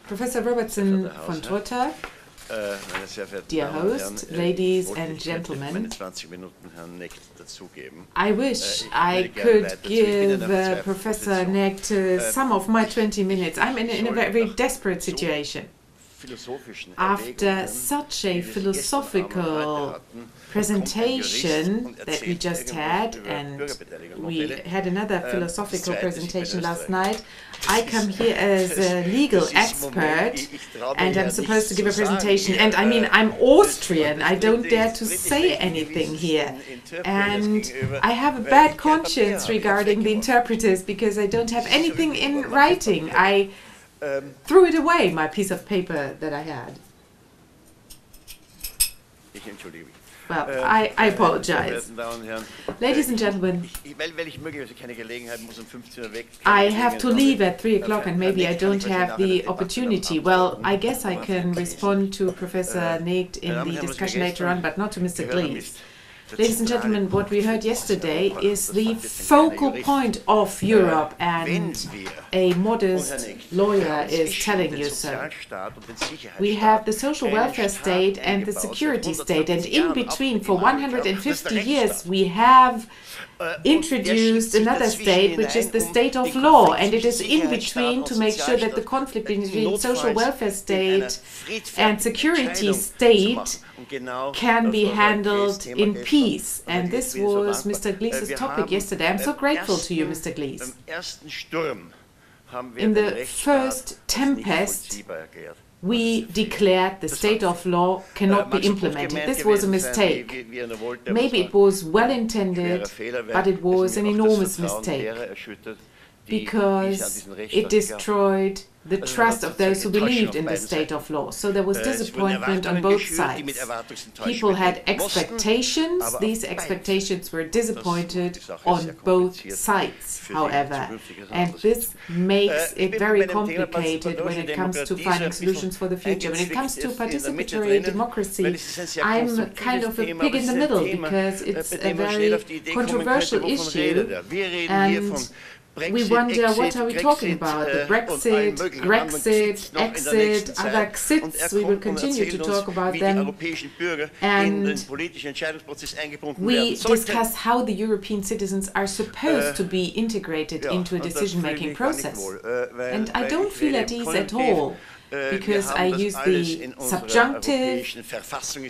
Professor Robertson von Trotter, dear host, ladies and gentlemen, I wish I could give Professor Necht some of my 20 minutes. I'm in a very desperate situation. After such a philosophical presentation that we just had, and we had another philosophical presentation last night, I come here as a legal expert and I'm supposed to give a presentation. And I mean, I'm Austrian, I don't dare to say anything here. And I have a bad conscience regarding the interpreters because I don't have anything in writing. I threw it away, my piece of paper that I had. Well, I apologize. Ladies and gentlemen, I have to leave at 3 o'clock and maybe I don't have the opportunity. Well, I guess I can respond to Professor Necht in the discussion later on, but not to Mr. Glees. Ladies and gentlemen, what we heard yesterday is the focal point of Europe, and a modest lawyer is telling you so. We have the social welfare state and the security state, and in between, for 150 years, we have introduced another state, which is the state of law, and it is in between to make sure that the conflict between social welfare state and security state can be handled in peace. And this was Mr. Glees' topic yesterday. I'm so grateful to you, Mr. Glees. In the first tempest, we declared the state of law cannot be implemented. This was a mistake. Maybe it was well intended, but it was an enormous mistake because it destroyed the trust of those who believed in the state of law. So there was disappointment on both sides. People had expectations. These expectations were disappointed on both sides, however. And this makes it very complicated when it comes to finding solutions for the future. When it comes to participatory democracy, I'm kind of a pig in the middle because it's a very controversial issue. And we wonder, what are we talking about? The Brexit, exit, other exits, we will continue to talk about them. And we discuss how the European citizens are supposed to be integrated into a decision-making process. And I don't feel at ease at all, because I use the subjunctive,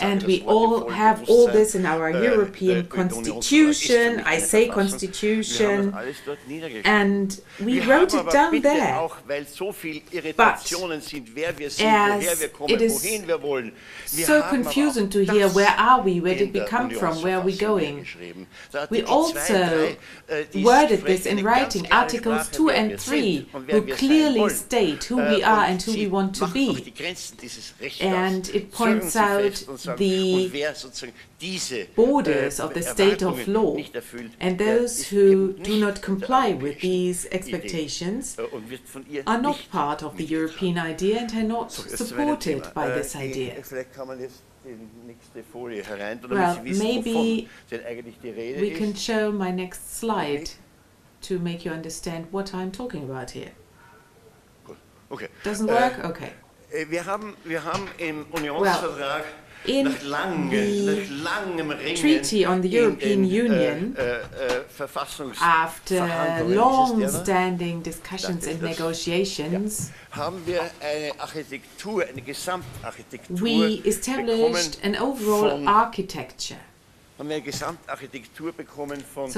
and we all have all this in our European constitution. I say constitution, and we wrote it down there. But as it is so confusing to hear, where are we, where did we come from, where are we going? We also worded this in writing, Articles 2 and 3, who clearly state who we are and who we want to be. And it points out the borders of the state of law, and those who do not comply with these expectations are not part of the European idea and are not supported by this idea. Well, maybe we can show my next slide to make you understand what I'm talking about here. Doesn't work? Okay. Well, in the Treaty on the European Union, after long-standing discussions and negotiations, we established an overall architecture. So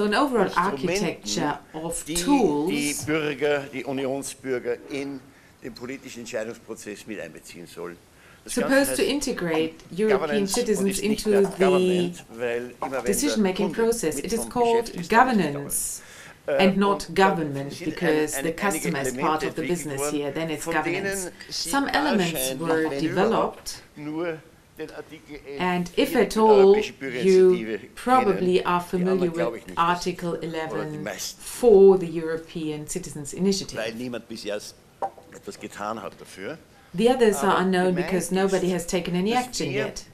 an overall architecture of tools supposed to integrate European citizens into the decision-making process. It is called governance and not government, because the customer is part of the business here, then it's governance. Some elements were developed, and if at all, you probably are familiar with Article 11 for the European Citizens Initiative. The others are unknown because nobody has taken any action yet.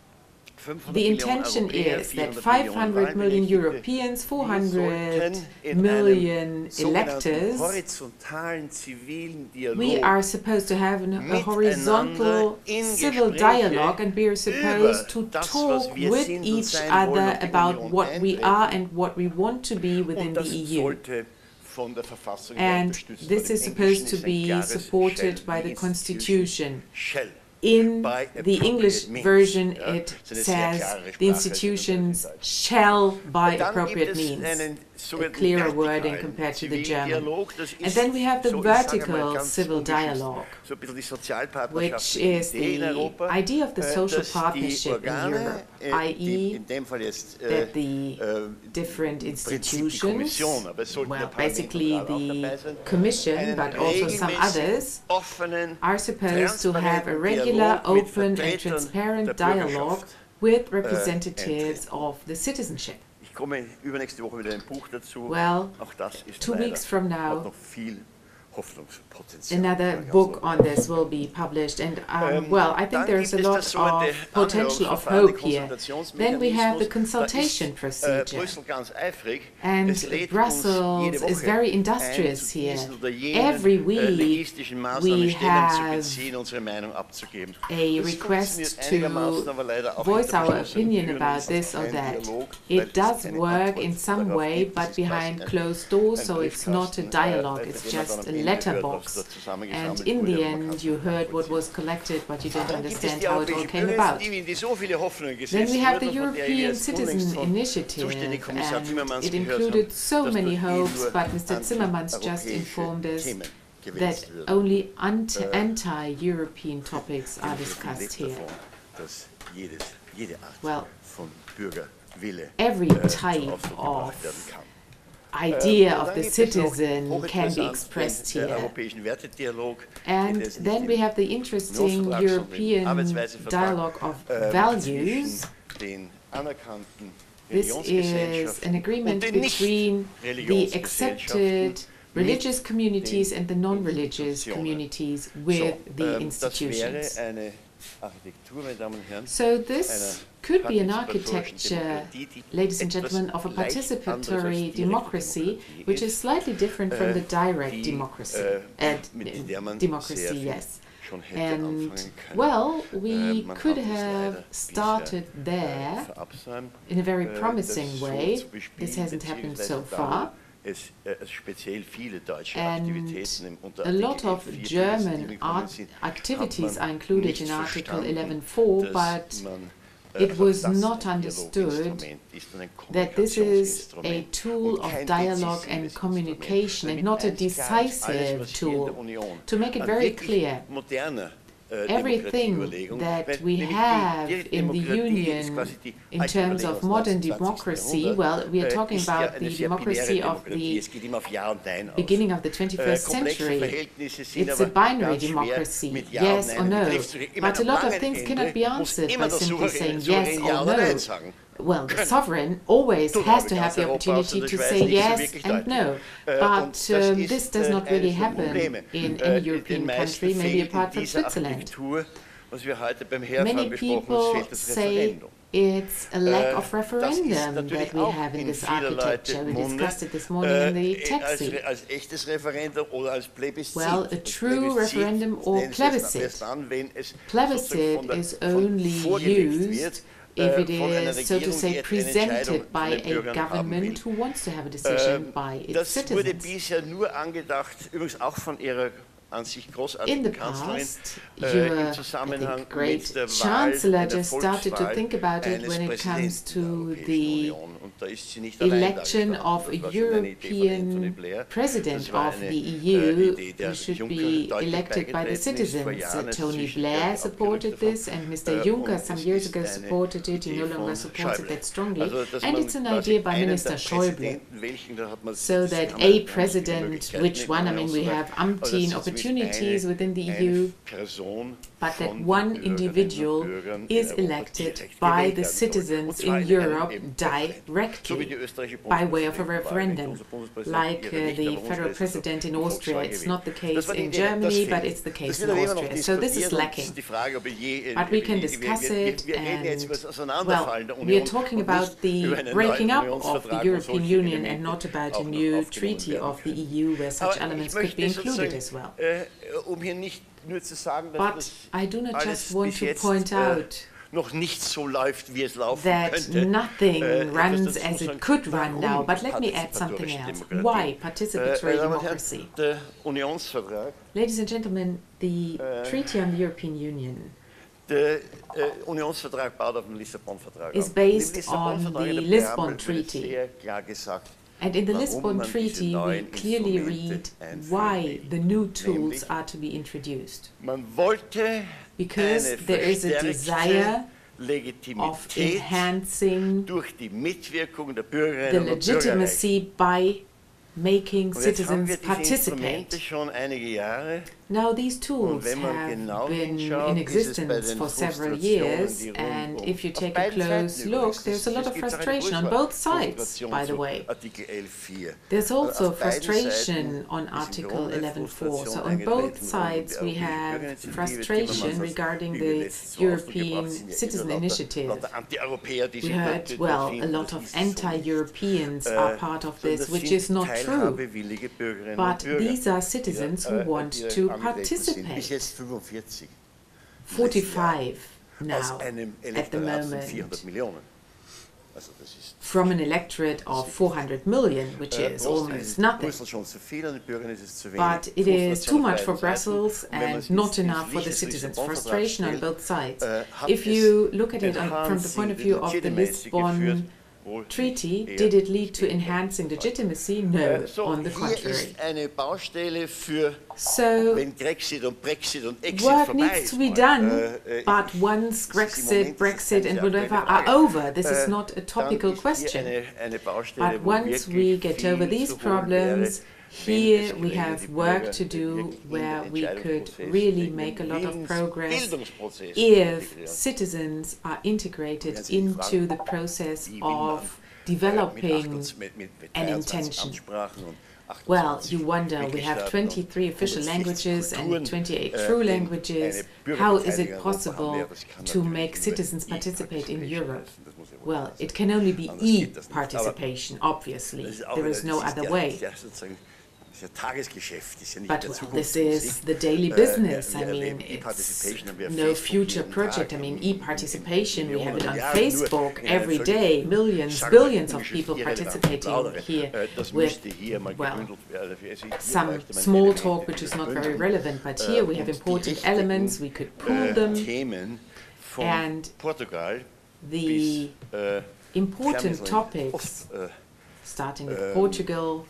the intention is that 500 million Europeans, 400 million electors, we are supposed to have a horizontal civil dialogue, and we are supposed to talk with each other about what we are and what we want to be within the EU. And this is supposed to be supported by the Constitution. In the English version, it says the institutions shall, by appropriate means, a clearer wording compared to the German. And then we have the vertical civil dialogue, which is the idea of the social partnership in Europe, i.e. that the different institutions, well, basically the Commission, but also some others, are supposed to have a regular, open and transparent dialogue with representatives of the citizenship. Well, 2 weeks from now, another book on this will be published, and well, I think there's a lot of potential of hope here. Then we have the consultation procedure, and Brussels is very industrious here. Every week we have a request to voice our opinion about this or that. It does work in some way, but behind closed doors, so it's not a dialogue, it's just a letterbox, and in the end you heard what was collected, but you didn't understand how it all came about. Then we have the European Citizen Initiative, and it included so many hopes, but Mr. Timmermans just informed us that only anti-European topics are discussed here. Well, every type of idea of the citizen can be expressed here. And then we have the interesting European dialogue of values. This is an agreement between the accepted religious communities and the non-religious communities with the institutions. So this could be an architecture, ladies and gentlemen, of a participatory democracy, which is slightly different from the direct democracy. Yes. And, well, we could have started there in a very promising way. This hasn't happened so far. And a lot of German activities are included in Article 11.4, but it was not understood that this is a tool of dialogue and communication and not a decisive tool. To make it very clear, everything that we have in the Union in terms of modern democracy, well, we are talking about the democracy of the beginning of the 21st century. It's a binary democracy, yes or no. But a lot of things cannot be answered by simply saying yes or no. Well, the sovereign always has to have the opportunity to say yes and no, but this does not really happen in any European country, maybe apart from Switzerland. Many people say it's a lack of referendum that we have in this architecture. We discussed it this morning in the taxi. Well, a true referendum or plebiscite. Plebiscite is only used if it is, so to say, presented by a government who wants to have a decision by its citizens. In the past, your, I think, great Chancellor just started to think about it when it comes to the election of a European president of the EU who should be elected by the citizens. Tony Blair supported this, and Mr. Juncker some years ago supported it. He no longer supports it that strongly. And it's an idea by Minister Schäuble, so that a president, which one, I mean, we have umpteen opportunities opportunities within the EU, but that one individual is elected by the citizens in Europe directly by way of a referendum, like the federal president in Austria. It's not the case in Germany, but it's the case in Austria. So this is lacking. But we can discuss it, and, well, we are talking about the breaking up of the European Union and not about a new treaty of the EU where such elements could be included as well. But I do not just want to point out that nothing runs as it could run now, but let me add something else. Why participatory democracy? Ladies and gentlemen, the Treaty on the European Union is based on the Lisbon Treaty. And in the Lisbon Treaty, we clearly read why the new tools are to be introduced. Because there is a desire of enhancing the legitimacy by making citizens participate. Now, these tools have been in existence for several years, and if you take a close look, there's a lot of frustration on both sides, by the way. There's also frustration on Article 11.4. So on both sides we have frustration regarding the European Citizen Initiative. We heard, well, a lot of anti-Europeans are part of this, which is not true. But these are citizens who want to participate. 45 now, at the moment, from an electorate of 400 million, which is almost nothing. But it is too much for Brussels and not enough for the citizens. Frustration on both sides. If you look at it from the point of view of the Lisbon Treaty, did it lead to enhancing legitimacy? No, on the contrary. So, work needs to be done, but once Brexit and whatever are over, this is not a topical question. But once we get over these problems, here we have work to do where we could really make a lot of progress if citizens are integrated into the process of developing an intention. Well, you wonder, we have 23 official languages and 28 true languages. How is it possible to make citizens participate in Europe? Well, it can only be e-participation, obviously. There is no other way. But well, this is the daily business. I mean, it's no future project. I mean, e-participation, we have it on Facebook every day. Millions, billions of people participating here with, well, some small talk which is not very relevant. But here we have important elements, we could pool them. And the important topics, starting with Portugal,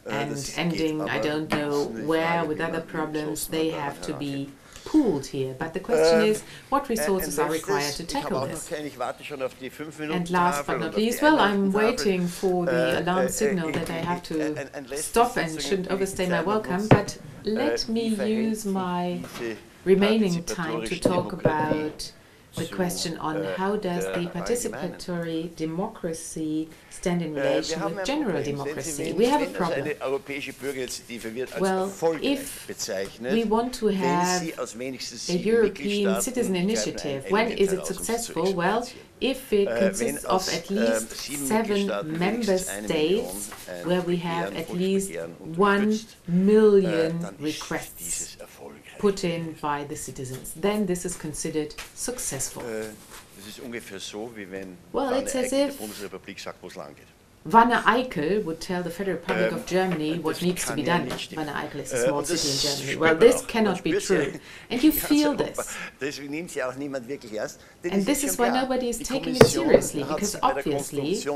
and ending, I don't know where, with other problems, they have to be pooled here. But the question is, what resources are required to tackle this? And last but not least, well, I'm waiting for the alarm signal that I have to stop and shouldn't overstay my welcome, but let me use my remaining time to talk about the question on how does the participatory democracy stand in relation with general democracy. We have a problem. Well, if we want to have a European citizen initiative, when is it successful? Well, if it consists of at least 7 member states where we have at least 1 million requests put in by the citizens, then this is considered successful. Well, it's as if Wanne Eickel would tell the Federal Republic of Germany what needs to be done. Wanne Eickel is a small city in Germany. Well, this cannot be true. And you feel this. And this is why nobody is taking it seriously, because obviously, I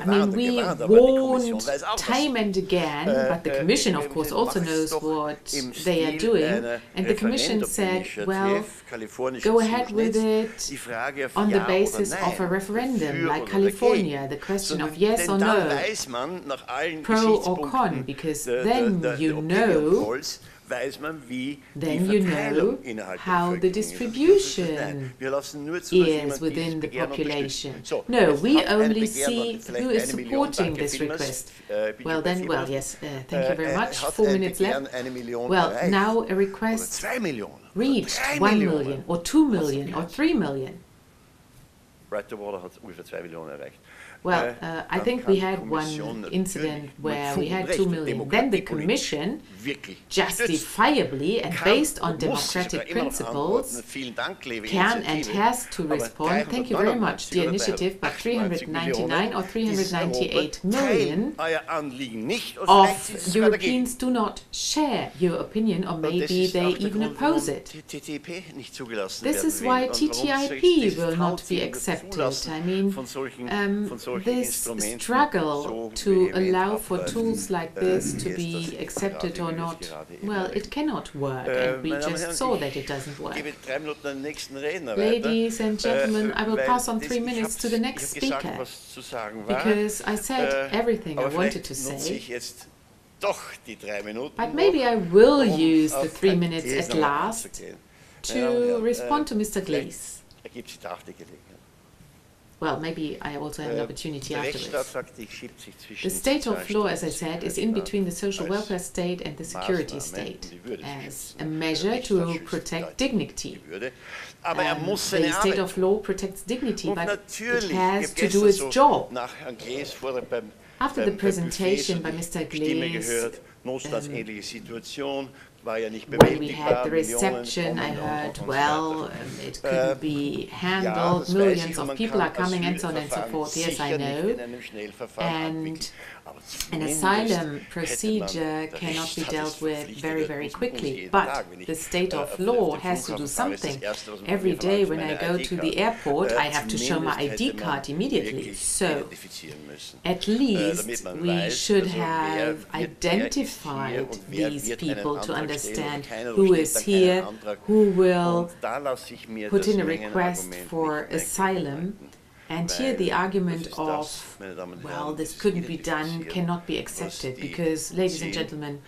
mean, we warned time and again, but the Commission, of course, also knows what they are doing. And the Commission said, well, go ahead with it on the basis of a referendum, like California Estonia, the question of yes or no, pro or con, because then you know how the distribution is within the population. No, we only see who is supporting this request. Well then, well yes, thank you very much. 4 minutes left. Well, now a request reached 1 million or 2 million or 3 million. Well, I think we had one incident where we had 2 million. Then the Commission, justifiably and based on democratic principles, can and has to respond. Thank you very much, the initiative, but 399 or 398 million of Europeans do not share your opinion, or maybe they even oppose it. This is why TTIP will not be accepted. I mean, this struggle to allow for tools like this to be accepted or not, well, it cannot work, and we just saw that it doesn't work. Ladies and gentlemen, I will pass on 3 minutes to the next speaker, because I said everything I wanted to say. But maybe I will use the 3 minutes at last to respond to Mr. Glees. Well, maybe I also have an opportunity afterwards. The state of law, as I said, is in between the social welfare state and the security state as a measure to protect dignity. The state of law protects dignity, but it has to do its job. After the presentation by Mr. Glees, when we had the reception, I heard, well, it couldn't be handled, millions of people are coming and so on and so forth. Yes, I know. And an asylum procedure cannot be dealt with very, very quickly. But the state of law has to do something. Every day when I go to the airport, I have to show my ID card immediately. So at least we should have identified these people to understand who is here, who will put in a request for asylum. And here the argument of, well, this couldn't be done, cannot be accepted, because, ladies and gentlemen,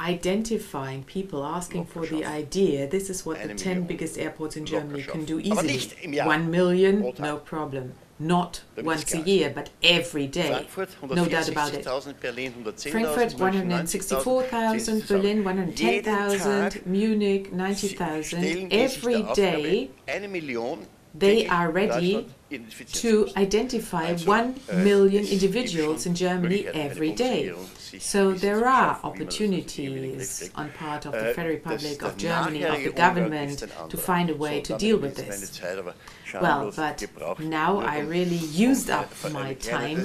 identifying people asking for the idea, this is what the 10 biggest airports in Germany can do easily. 1 million, no problem. Not once a year, but every day. No doubt about it. Frankfurt, 164,000, Berlin, 110,000, Munich, 90,000. Every day, they are ready to identify 1 million individuals in Germany every day. So there are opportunities on part of the Federal Republic of Germany, of the government, to find a way to deal with this. Well, but now I really used up my time,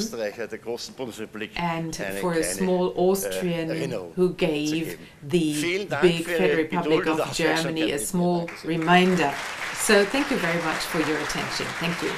and for a small Austrian who gave the big Federal Republic of Germany a small reminder. So thank you very much for your attention. Thank you.